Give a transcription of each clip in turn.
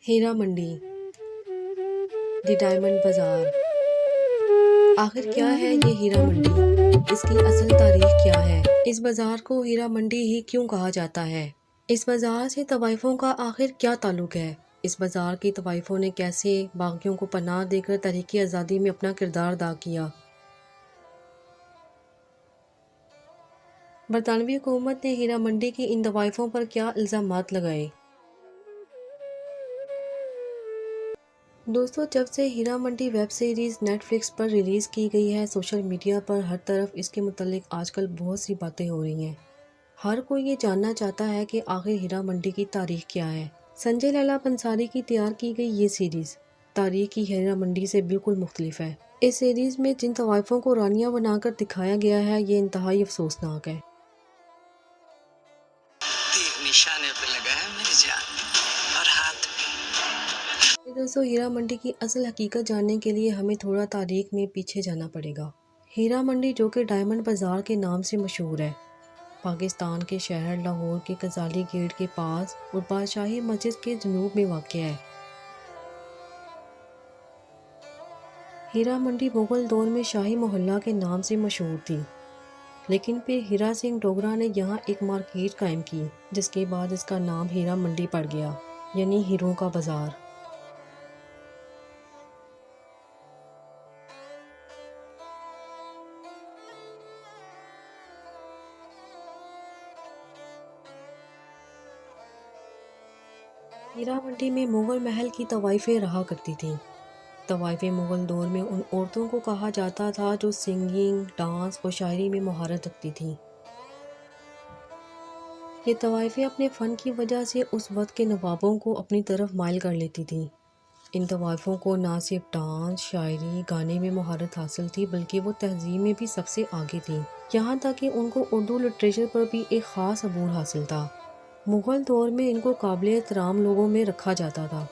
ہیرا منڈی، دی ڈائمنڈ بازار۔ آخر کیا ہے یہ ہیرا منڈی؟ اس کی اصل تاریخ کیا ہے؟ اس بازار کو ہیرا منڈی ہی کیوں کہا جاتا ہے؟ اس بازار سے طوائفوں کا آخر کیا تعلق ہے؟ اس بازار کی طوائفوں نے کیسے باغیوں کو پناہ دے کر تحریک آزادی میں اپنا کردار ادا کیا؟ برطانوی حکومت نے ہیرا منڈی کی ان طوائفوں پر کیا الزامات لگائے؟ دوستو، جب سے ہیرا منڈی ویب سیریز نیٹ فلکس پر ریلیز کی گئی ہے، سوشل میڈیا پر ہر طرف اس کے متعلق آج کل بہت سی باتیں ہو رہی ہیں۔ ہر کوئی یہ جاننا چاہتا ہے کہ آخر ہیرا منڈی کی تاریخ کیا ہے۔ سنجے لیلا بنساری کی تیار کی گئی یہ سیریز تاریخ کی ہیرا منڈی سے بالکل مختلف ہے۔ اس سیریز میں جن طوائفوں کو رانیاں بنا کر دکھایا گیا ہے، یہ انتہائی افسوسناک ہے۔ نشانے پہ لگا ہے میری جان اور ہاتھ یہ دوستو، ہیرا منڈی کی اصل حقیقت جاننے کے لیے ہمیں تھوڑا تاریخ میں پیچھے جانا پڑے گا۔ ہیرا منڈی، جو کہ ڈائمنڈ بازار کے نام سے مشہور ہے، پاکستان کے شہر لاہور کے غزالی گیٹ کے پاس اور بادشاہی مسجد کے جنوب میں واقع ہے۔ ہیرا منڈی مغل دور میں شاہی محلہ کے نام سے مشہور تھی، لیکن پھر ہیرا سنگھ ڈوگرہ نے یہاں ایک مارکیٹ قائم کی، جس کے بعد اس کا نام ہیرا منڈی پڑ گیا، یعنی ہیروں کا بازار۔ ہیرا منڈی میں مغل محل کی طوائفیں رہا کرتی تھیں۔ طوائفیں مغل دور میں ان عورتوں کو کہا جاتا تھا جو سنگنگ، ڈانس اور شاعری میں مہارت رکھتی تھیں۔ یہ طوائفیں اپنے فن کی وجہ سے اس وقت کے نوابوں کو اپنی طرف مائل کر لیتی تھیں۔ ان طوائفوں کو نہ صرف ڈانس، شاعری، گانے میں مہارت حاصل تھی، بلکہ وہ تہذیب میں بھی سب سے آگے تھیں، یہاں تک کہ ان کو اردو لٹریچر پر بھی ایک خاص عبور حاصل تھا۔ مغل دور میں ان کو قابل احترام لوگوں میں رکھا جاتا تھا،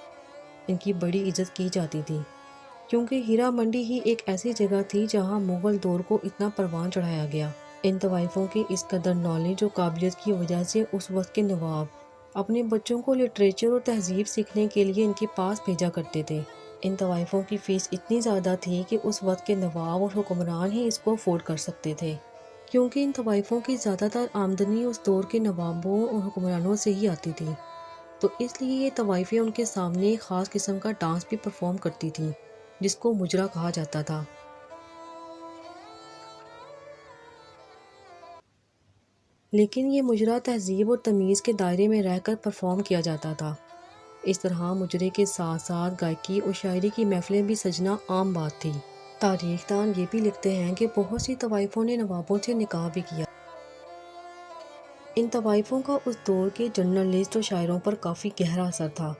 ان کی بڑی عزت کی جاتی تھی، کیونکہ ہیرا منڈی ہی ایک ایسی جگہ تھی جہاں مغل دور کو اتنا پروان چڑھایا گیا۔ ان طوائفوں کی اس قدر نالج اور قابلیت کی وجہ سے اس وقت کے نواب اپنے بچوں کو لٹریچر اور تہذیب سیکھنے کے لیے ان کے پاس بھیجا کرتے تھے۔ ان طوائفوں کی فیس اتنی زیادہ تھی کہ اس وقت کے نواب اور حکمران ہی اس کو افورڈ کر سکتے تھے، کیونکہ ان طوائفوں کی زیادہ تر آمدنی اس دور کے نوابوں اور حکمرانوں سے ہی آتی تھی، تو اس لیے یہ طوائفیں ان کے سامنے ایک خاص قسم کا ڈانس بھی پرفارم کرتی تھیں، جس کو مجرا کہا جاتا تھا۔ لیکن یہ مجرا تہذیب اور تمیز کے دائرے میں رہ کر پرفارم کیا جاتا تھا۔ اس طرح مجرے کے ساتھ ساتھ گائکی اور شاعری کی محفلیں بھی سجنا عام بات تھی۔ تاریخ دان یہ بھی لکھتے ہیں کہ بہت سی طوائفوں نے نوابوں سے نکاح بھی کیا۔ ان طوائفوں کا اس دور کے جرنلسٹ اور شاعروں پر کافی گہرا اثر تھا۔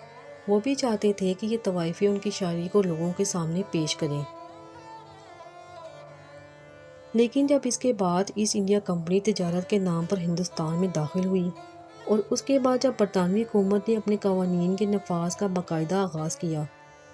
وہ بھی چاہتے تھے کہ یہ طوائفیں ان کی شاعری کو لوگوں کے سامنے پیش کریں۔ لیکن جب اس کے بعد ایسٹ انڈیا کمپنی تجارت کے نام پر ہندوستان میں داخل ہوئی، اور اس کے بعد جب برطانوی حکومت نے اپنے قوانین کے نفاذ کا باقاعدہ آغاز کیا،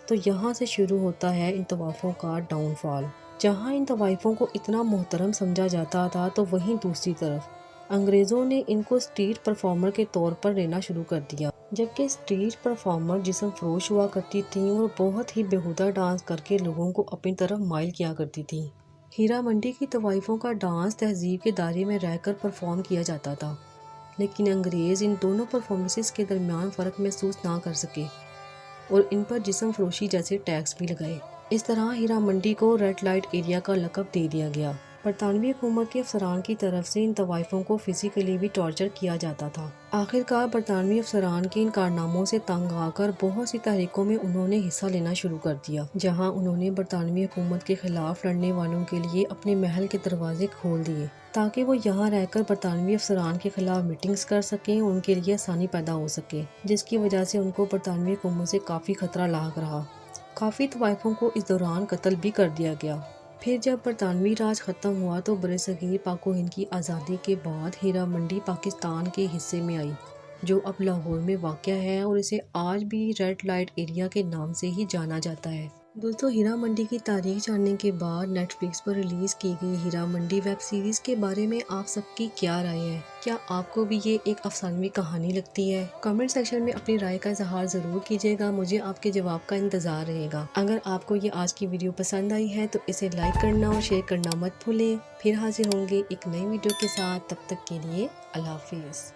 تو یہاں سے شروع ہوتا ہے ان طوائفوں کا ڈاؤن فال۔ جہاں ان طوائفوں کو اتنا محترم سمجھا جاتا تھا، تو وہیں دوسری طرف انگریزوں نے ان کو اسٹریٹ پرفارمر کے طور پر لینا شروع کر دیا، جبکہ اسٹریٹ پرفارمر جسم فروش ہوا کرتی تھیں اور بہت ہی بیہودہ ڈانس کر کے لوگوں کو اپنی طرف مائل کیا کرتی تھیں۔ ہیرا منڈی کی طوائفوں کا ڈانس تہذیب کے دائرے میں رہ کر پرفارم کیا جاتا تھا، لیکن انگریز ان دونوں پرفارمنسز کے درمیان فرق محسوس نہ کر سکے اور ان پر جسم فروشی جیسے ٹیکس بھی لگائے۔ اس طرح ہیرا منڈی کو ریڈ لائٹ ایریا کا لقب دے دیا گیا۔ برطانوی حکومت کے افسران کی طرف سے ان طوائفوں کو فزیکلی بھی ٹارچر کیا جاتا تھا۔ آخرکار برطانوی افسران کے ان کارناموں سے تنگ آ کر بہت سی تحریکوں میں انہوں نے حصہ لینا شروع کر دیا، جہاں انہوں نے برطانوی حکومت کے خلاف لڑنے والوں کے لیے اپنے محل کے دروازے کھول دیے، تاکہ وہ یہاں رہ کر برطانوی افسران کے خلاف میٹنگز کر سکیں اور ان کے لیے آسانی پیدا ہو سکے، جس کی وجہ سے ان کو برطانوی حکومت سے کافی خطرہ لاحق رہا۔ کافی طوائفوں کو اس دوران قتل بھی کر دیا گیا۔ پھر جب برطانوی راج ختم ہوا تو برصغیر پاک و ہند کی آزادی کے بعد ہیرا منڈی پاکستان کے حصے میں آئی، جو اب لاہور میں واقع ہے، اور اسے آج بھی ریڈ لائٹ ایریا کے نام سے ہی جانا جاتا ہے۔ دوستوں، ہیرا منڈی کی تاریخ جاننے کے بعد نیٹ فلکس پر ریلیز کی گئی ہیرا منڈی ویب سیریز کے بارے میں آپ سب کی کیا رائے ہے؟ کیا آپ کو بھی یہ ایک افسانوی کہانی لگتی ہے؟ کمنٹ سیکشن میں اپنی رائے کا اظہار ضرور کیجیے گا، مجھے آپ کے جواب کا انتظار رہے گا۔ اگر آپ کو یہ آج کی ویڈیو پسند آئی ہے تو اسے لائک کرنا اور شیئر کرنا مت بھولیں۔ پھر حاضر ہوں گے ایک نئی ویڈیو کے ساتھ، تب تک کے لیے اللہ حافظ۔